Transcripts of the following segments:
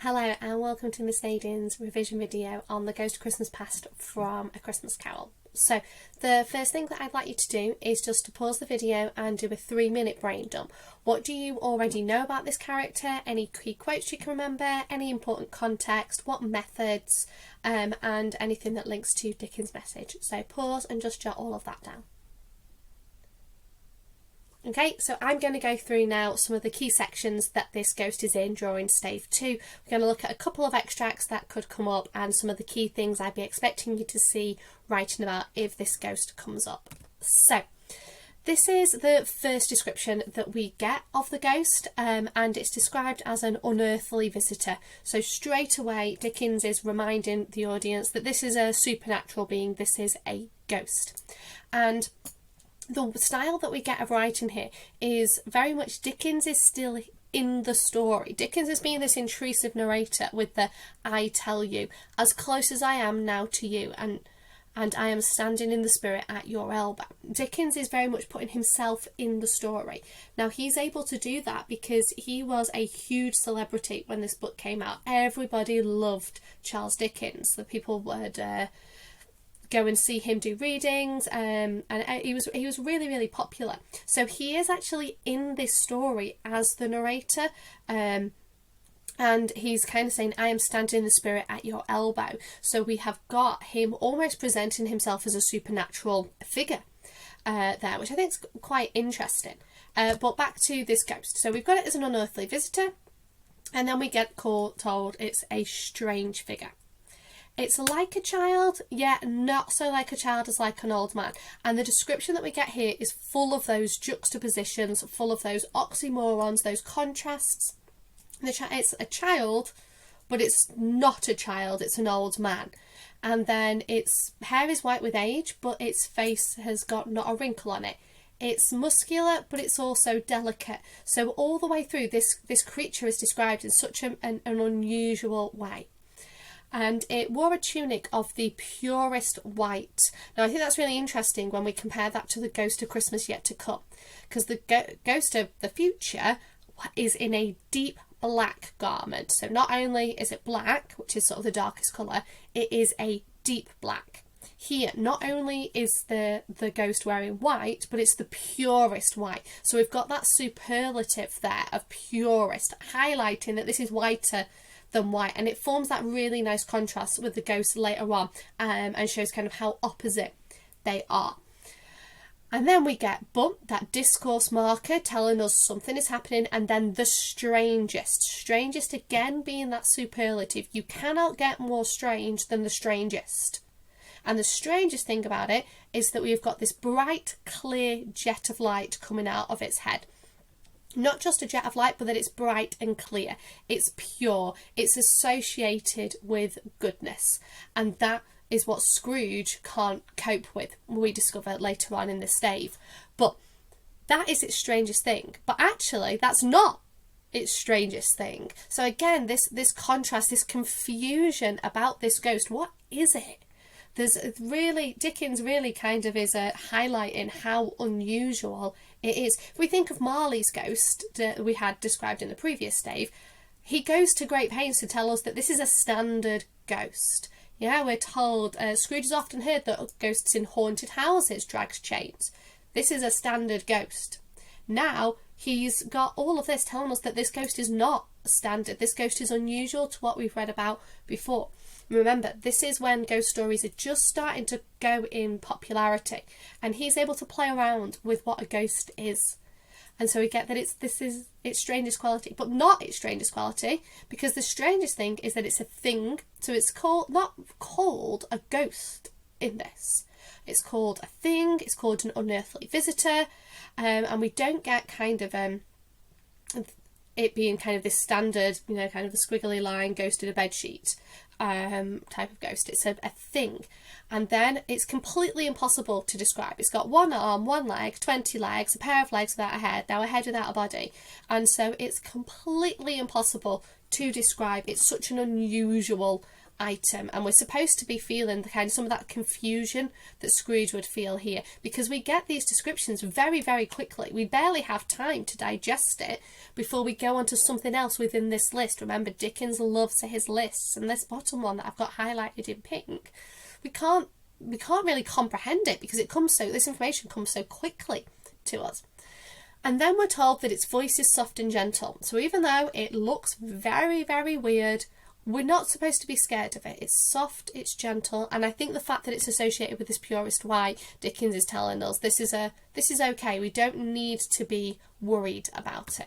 Hello and welcome to Miss Nadine's revision video on The Ghost of Christmas Past from A Christmas Carol. So the first thing that I'd like you to do is just to pause the video and do a 3-minute brain dump. What do you already know about this character? Any key quotes you can remember? Any important context? What methods? And anything that links to Dickens' message. So pause and just jot all of that down. Okay, so I'm going to go through now some of the key sections that this ghost is in during stave 2. We're going to look at a couple of extracts that could come up and some of the key things I'd be expecting you to see writing about if this ghost comes up. So, this is the first description that we get of the ghost, and it's described as an unearthly visitor. So straight away, Dickens is reminding the audience that this is a supernatural being, this is a ghost. And the style that we get of writing here is very much Dickens is still in the story. Dickens is being this intrusive narrator with the I tell you, as close as I am now to you, and I am standing in the spirit at your elbow. Dickens is very much putting himself in the story. Now he's able to do that because he was a huge celebrity when this book came out. Everybody loved Charles Dickens. The people would go and see him do readings, and he was really popular. So he is actually in this story as the narrator, and he's kind of saying, I am standing in the spirit at your elbow. So we have got him almost presenting himself as a supernatural figure there, which I think is quite interesting. But back to this ghost. So we've got it as an unearthly visitor, and then we get told it's a strange figure. It's like a child, yet not so like a child as like an old man. And the description that we get here is full of those juxtapositions, full of those oxymorons, those contrasts. It's a child, but it's not a child, it's an old man. And then its hair is white with age, but its face has got not a wrinkle on it. It's muscular, but it's also delicate. So all the way through, this creature is described in such an unusual way. And it wore a tunic of the purest white. Now I think that's really interesting when we compare that to the Ghost of Christmas Yet to Come, because the Ghost of the Future is in a deep black garment. So not only is it black, which is sort of the darkest colour, it is a deep black. Here, not only is the ghost wearing white, but it's the purest white. So we've got that superlative there of purest, highlighting that this is whiter than white, and it forms that really nice contrast with the ghost later on, and shows kind of how opposite they are. And then we get bump, that discourse marker telling us something is happening, and then the strangest again being that superlative. You cannot get more strange than the strangest. And the strangest thing about it is that we've got this bright, clear jet of light coming out of its head. Not just a jet of light, but that it's bright and clear. It's pure. It's associated with goodness. And that is what Scrooge can't cope with, we discover later on in this stave. But that is its strangest thing. But actually, that's not its strangest thing. So again, this contrast, this confusion about this ghost, what is it? Dickens really kind of is highlighting how unusual it is. If we think of Marley's ghost that we had described in the previous stave, he goes to great pains to tell us that this is a standard ghost. Yeah, we're told Scrooge has often heard that ghosts in haunted houses drag chains. This is a standard ghost. Now he's got all of this telling us that this ghost is not standard. This ghost is unusual to what we've read about before. Remember, this is when ghost stories are just starting to go in popularity, and he's able to play around with what a ghost is. And so we get that this is its strangest quality, but not its strangest quality, because the strangest thing is that it's a thing. So it's not called a ghost in this. It's called a thing, it's called an unearthly visitor, and we don't get kind of it being kind of this standard, kind of the squiggly line ghost in a bedsheet type of ghost. It's a thing, and then it's completely impossible to describe. It's got one arm, one leg, 20 legs, a pair of legs without a head, now a head without a body, and so it's completely impossible to describe. It's such an unusual item, and we're supposed to be feeling the kind of some of that confusion that Scrooge would feel here, because we get these descriptions very, very quickly. We barely have time to digest it before we go on to something else within this list. Remember, Dickens loves his lists, and this bottom one that I've got highlighted in pink, we can't really comprehend it because this information comes so quickly to us. And then we're told that its voice is soft and gentle. So even though it looks very, very weird, we're not supposed to be scared of it. It's soft, it's gentle, and I think the fact that it's associated with this purest white, Dickens is telling us this is okay. We don't need to be worried about it.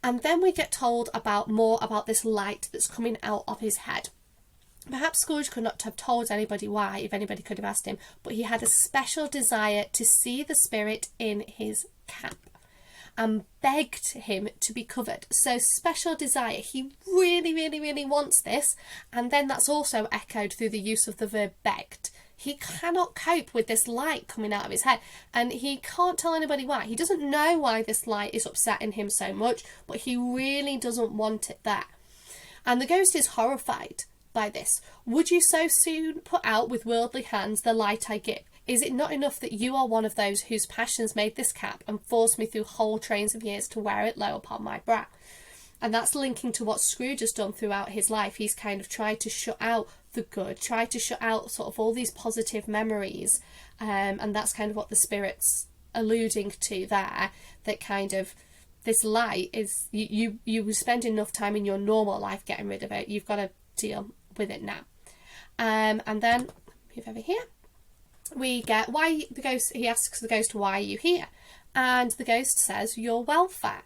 And then we get told more about this light that's coming out of his head. Perhaps Scrooge could not have told anybody why, if anybody could have asked him, but he had a special desire to see the spirit in his cap and begged him to be covered. So special desire, he really, really, really wants this, and then that's also echoed through the use of the verb begged. He cannot cope with this light coming out of his head, and he can't tell anybody why. He doesn't know why this light is upsetting him so much, but he really doesn't want it there. And the ghost is horrified by this. Would you so soon put out with worldly hands the light I give? Is it not enough that you are one of those whose passions made this cap and forced me through whole trains of years to wear it low upon my brow? And that's linking to what Scrooge has done throughout his life. He's kind of tried to shut out the good, tried to shut out sort of all these positive memories, and that's kind of what the spirit's alluding to there, that kind of this light is, you spend enough time in your normal life getting rid of it, you've got to deal with it now. And then move over here, we get why the ghost, he asks the ghost, why are you here? And the ghost says, your welfare.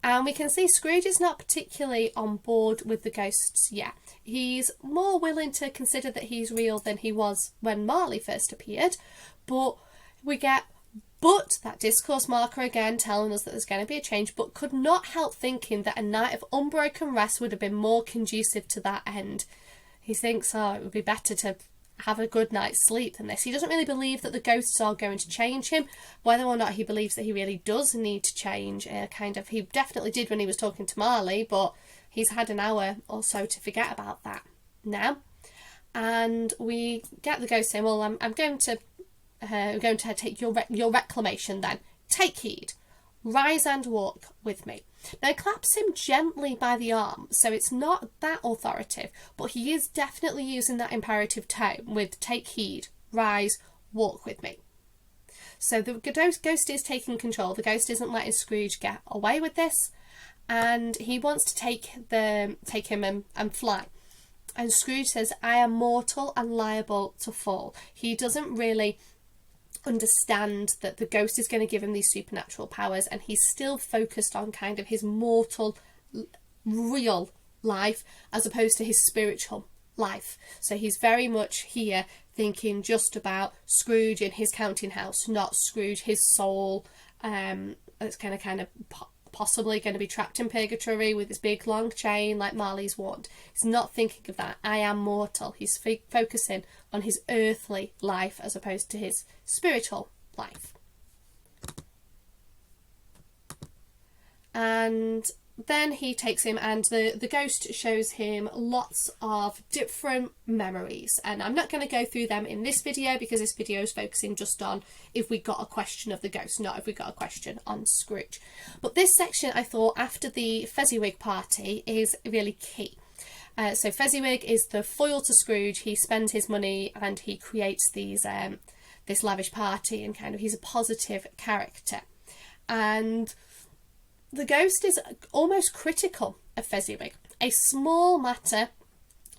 And we can see Scrooge is not particularly on board with the ghosts yet. He's more willing to consider that he's real than he was when Marley first appeared. But we get that discourse marker again telling us that there's going to be a change, but could not help thinking that a night of unbroken rest would have been more conducive to that end. He thinks, it would be better to have a good night's sleep than this. He doesn't really believe that the ghosts are going to change him. Whether or not he believes that he really does need to change, he definitely did when he was talking to Marley, but he's had an hour or so to forget about that now. And we get the ghost saying, well, I'm going to take your reclamation then. Take heed. Rise and walk with me. Now he claps him gently by the arm, so it's not that authoritative, but he is definitely using that imperative tone with take heed, rise, walk with me. So the ghost is taking control. The ghost isn't letting Scrooge get away with this, and he wants to take him and fly. And Scrooge says, I am mortal and liable to fall. He doesn't really understand that the ghost is going to give him these supernatural powers, and he's still focused on kind of his mortal real life as opposed to his spiritual life. So he's very much here thinking just about Scrooge in his counting house, not Scrooge, his soul, that's kind of possibly going to be trapped in purgatory with this big long chain like Marley's wand. He's not thinking of that. I am mortal. He's focusing on his earthly life as opposed to his spiritual life. And then he takes him, and the ghost shows him lots of different memories, and I'm not going to go through them in this video because this video is focusing just on if we got a question of the ghost, not if we got a question on Scrooge. But this section, I thought, after the Fezziwig party, is really key. So Fezziwig is the foil to Scrooge. He spends his money and he creates these this lavish party, and kind of he's a positive character. And the ghost is almost critical of Fezziwig. A small matter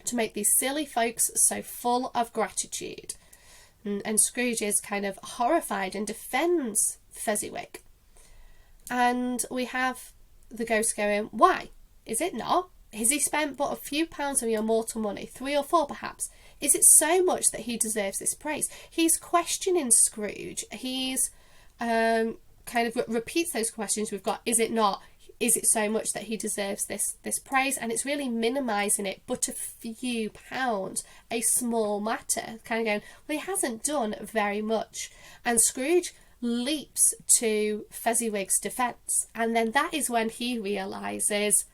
to make these silly folks so full of gratitude. And Scrooge is kind of horrified and defends Fezziwig. And we have the ghost going, why? Is it not? Has he spent but a few pounds of your mortal money, 3 or 4 perhaps? Is it so much that he deserves this praise? He's questioning Scrooge. He's kind of repeats those questions we've got. Is it not? Is it so much that he deserves this praise? And it's really minimising it, but a few pounds, a small matter. Kind of going, well, he hasn't done very much. And Scrooge leaps to Fezziwig's defence. And then that is when he realises,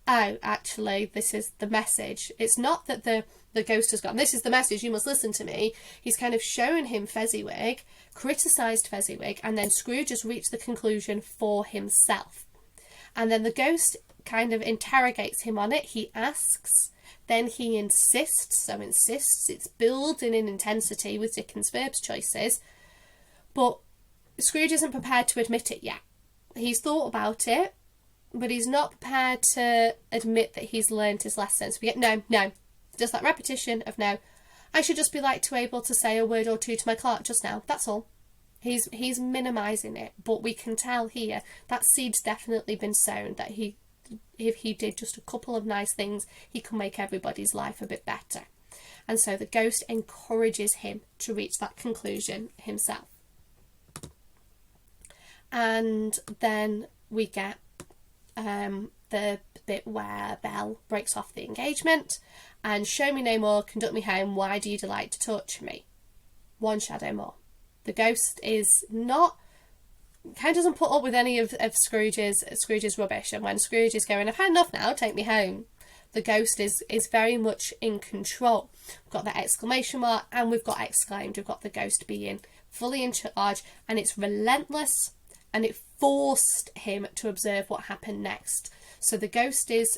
oh, actually, this is the message. It's not that the ghost has gone, this is the message, you must listen to me. He's kind of shown him Fezziwig, criticised Fezziwig, and then Scrooge has reached the conclusion for himself. And then the ghost kind of interrogates him on it. He asks, then he insists. So insists, it's building in intensity with Dickens' verbs choices. But Scrooge isn't prepared to admit it yet. He's thought about it, but he's not prepared to admit that he's learned his lesson. So we get no. Just that repetition of no. I should just be able to say a word or two to my clerk just now. That's all. He's minimising it, but we can tell here that seed's definitely been sown, that if he did just a couple of nice things, he can make everybody's life a bit better. And so the ghost encourages him to reach that conclusion himself. And then we get the bit where Belle breaks off the engagement and show me no more, conduct me home, why do you delight to torture me? One shadow more. The ghost is not, kind of doesn't put up with any of Scrooge's rubbish, and when Scrooge is going, I've had enough now, take me home, the ghost is very much in control. We've got that exclamation mark and we've got exclaimed. We've got the ghost being fully in charge, and it's relentless, and it forced him to observe what happened next. So the ghost is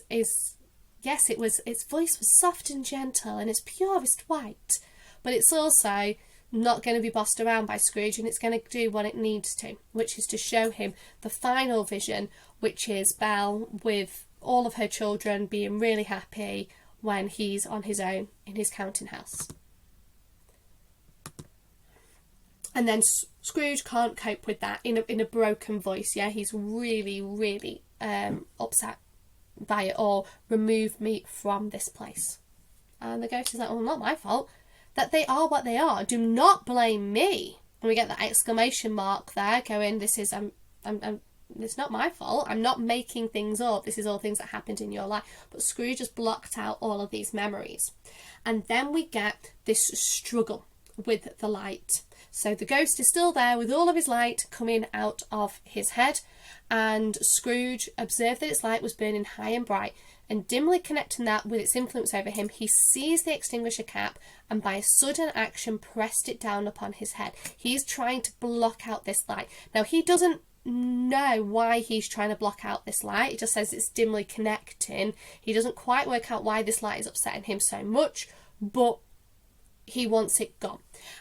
yes, its voice was soft and gentle and its purest white, but it's also not going to be bossed around by Scrooge, and it's going to do what it needs to, which is to show him the final vision, which is Belle with all of her children being really happy when he's on his own in his counting house. And then Scrooge can't cope with that in a broken voice. Yeah, he's really, really upset by it all. Remove me from this place. And the ghost is like, well, not my fault. That they are what they are. Do not blame me. And we get that exclamation mark there going, this is, it's not my fault. I'm not making things up. This is all things that happened in your life. But Scrooge has blocked out all of these memories. And then we get this struggle with the light. So the ghost is still there with all of his light coming out of his head, and Scrooge observed that its light was burning high and bright, and dimly connecting that with its influence over him, he seized the extinguisher cap and by a sudden action pressed it down upon his head. He's trying to block out this light. Now, he doesn't know why he's trying to block out this light. It just says it's dimly connecting. He doesn't quite work out why this light is upsetting him so much, but he wants it gone.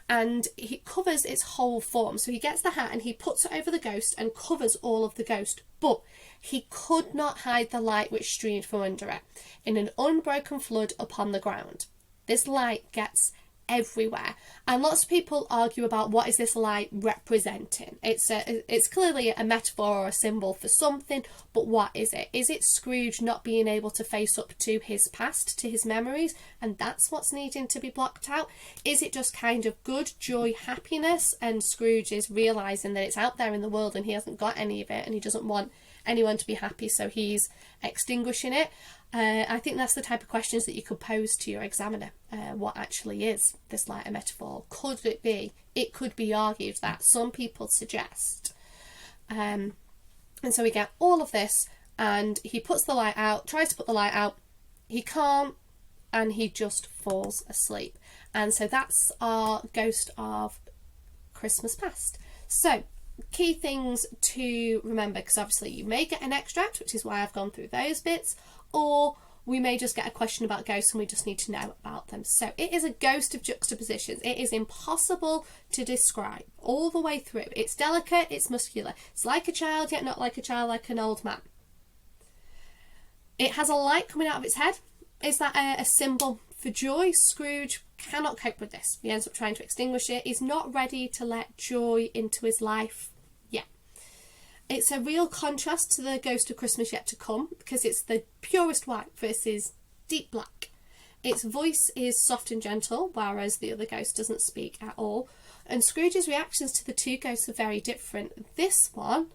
And he covers its whole form. So he gets the hat and he puts it over the ghost and covers all of the ghost. But he could not hide the light which streamed from under it in an unbroken flood upon the ground. This light gets everywhere, and lots of people argue about what is this light representing. It's clearly a metaphor or a symbol for something, but what is it? Is it Scrooge not being able to face up to his past, to his memories, and that's what's needing to be blocked out? Is it just kind of good joy, happiness, and Scrooge is realising that it's out there in the world and he hasn't got any of it and he doesn't want anyone to be happy, so he's extinguishing it? I think that's the type of questions that you could pose to your examiner. What actually is this light a metaphor? Could it be? It could be argued that. Some people suggest. And so we get all of this, and he puts the light out, tries to put the light out, he can't, and he just falls asleep. And so that's our Ghost of Christmas Past. So, key things to remember, because obviously you may get an extract, which is why I've gone through those bits, or we may just get a question about ghosts and we just need to know about them. So it is a ghost of juxtapositions. It is impossible to describe all the way through. It's delicate, it's muscular. It's like a child, yet not like a child, like an old man. It has a light coming out of its head. Is that a symbol for joy? Scrooge cannot cope with this. He ends up trying to extinguish it. He's not ready to let joy into his life yet. It's a real contrast to the Ghost of Christmas Yet to Come, because it's the purest white versus deep black. Its voice is soft and gentle, whereas the other ghost doesn't speak at all. And Scrooge's reactions to the two ghosts are very different. This one,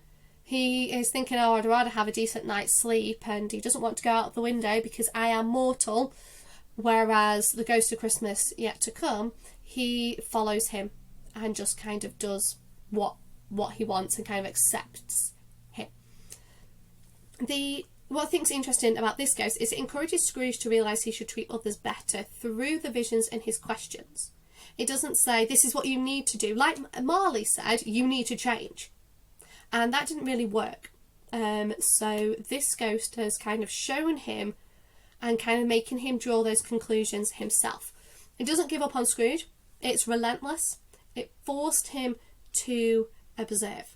he is thinking, oh, I'd rather have a decent night's sleep, and he doesn't want to go out the window because I am mortal. Whereas the Ghost of Christmas Yet to Come, he follows him and just kind of does what he wants and kind of accepts him. What I think is interesting about this ghost is it encourages Scrooge to realise he should treat others better through the visions and his questions. It doesn't say, this is what you need to do. Like Marley said, you need to change. And that didn't really work. So this ghost has kind of shown him and kind of making him draw those conclusions himself. It doesn't give up on Scrooge. It's relentless. It forced him to observe.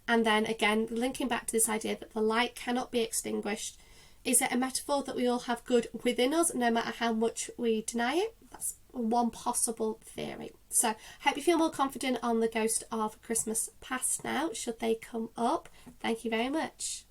And then again, linking back to this idea that the light cannot be extinguished. Is it a metaphor that we all have good within us, no matter how much we deny it? That's one possible theory. So I hope you feel more confident on the ghost of Christmas past now, should they come up. Thank you very much.